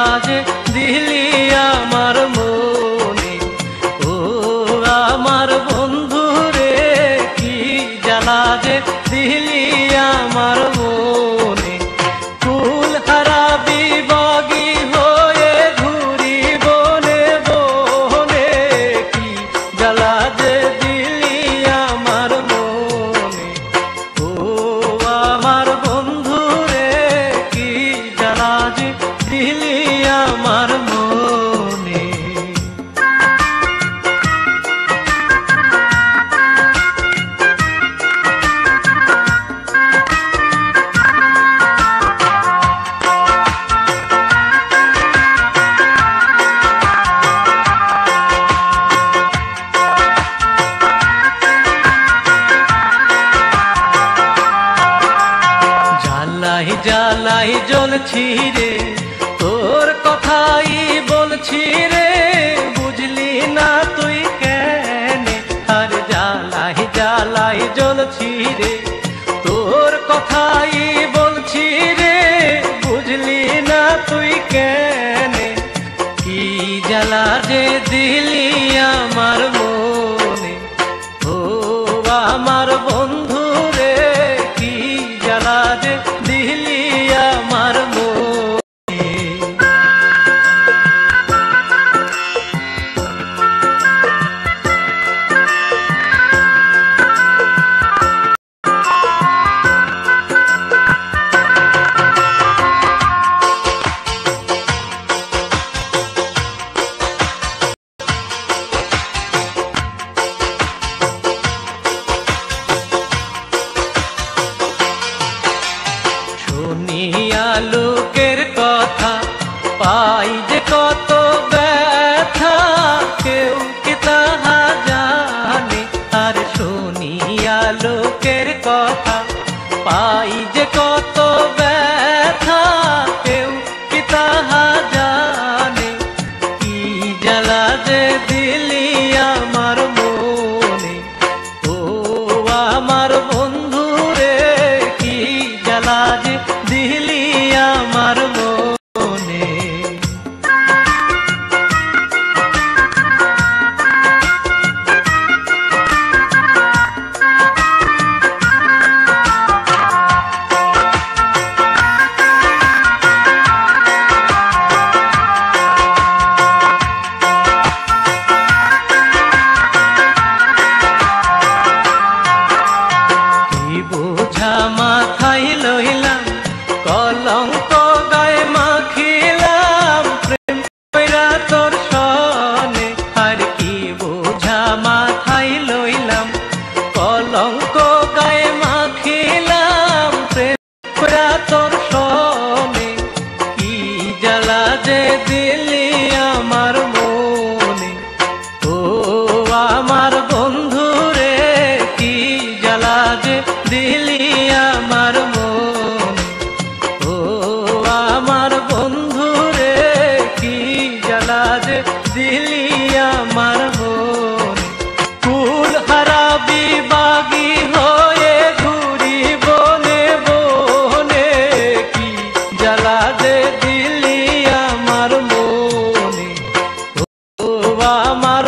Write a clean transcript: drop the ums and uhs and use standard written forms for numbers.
জ্বালা যে দিলি আমার মনে। ও আমার বন্ধু রে কি জ্বালা যে দিলি আমার মনে। ফুল হারাবি বাগি হয়ে ঘুরি বনে বনে, কি জ্বালা যে দিলি আমার মনে। ও আমার বন্ধু রে কি জ্বালা যে দিলি আমার মনে। জ্বালাই জ্বালাই জ্বলছি রে তোর কথাই বলছি রে, বুঝলি না তুই কেনে। আর জ্বালাই জ্বালাই জ্বলছি রে তোর কথাই বলছি রে, বুঝলি না তুই কেনে। কি জ্বালা যে দিলি আমার মনে। ও আমার বন্ধু রে কি জ্বালা যে দিলি আমার মনে। শুনিয়া লোকের কথা পাই যে কত ব্যথা, কেউ কি তাহা জানে। আর শুনিয়া লোকের কথা পাই যে কত ব্যথা, কেউ কি তাহা জানে। কি জ্বালা যে দিলি আমার মনে। ও আমার বন্ধু রে কি জ্বালা যে দিলি আমার মনে। কি বোঝা মাথায় লইলাম, কলঙ্ক গায়ে মাখিলাম, প্রেম কইরা তোর সনে। আর কি বোঝা মাথায় লইলাম, কলঙ্ক গায়ে মাখিলাম, প্রেম কইরা তোর সনে। কি জ্বালা যে দিলি আমার মনে। ও আমার বন্ধু রে কি জ্বালা যে দিলি আমার মনে। ও আমার বন্ধু রে কি জ্বালা যে দিলি আমার মনে। ফুল হারাবি বাগি হয়ে ঘুরি বনে বনে, কি জ্বালা যে দিলি আমার মনে। ও আমার